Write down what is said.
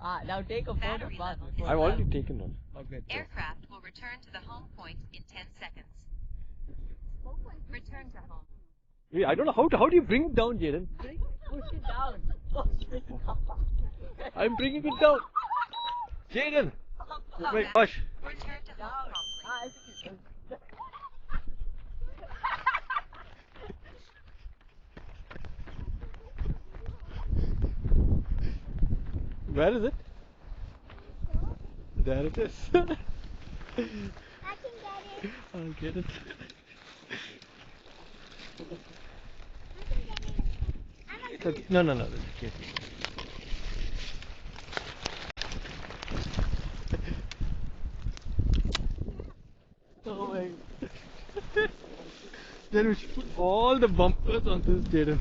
Now take a photo fast before I've already taken one. Okay. Aircraft will return to the home point in 10 seconds. Return to home. Wait, I don't know how do you bring it down, Jaden? Push it down. Push it down. I'm bringing it down. Jaden! Oh my gosh. Return to home promptly. Where is it? There it is. I can get it. I'll get it. It's okay. No, that's okay. Oh my. Then we should put all the bumpers on this, Jaden.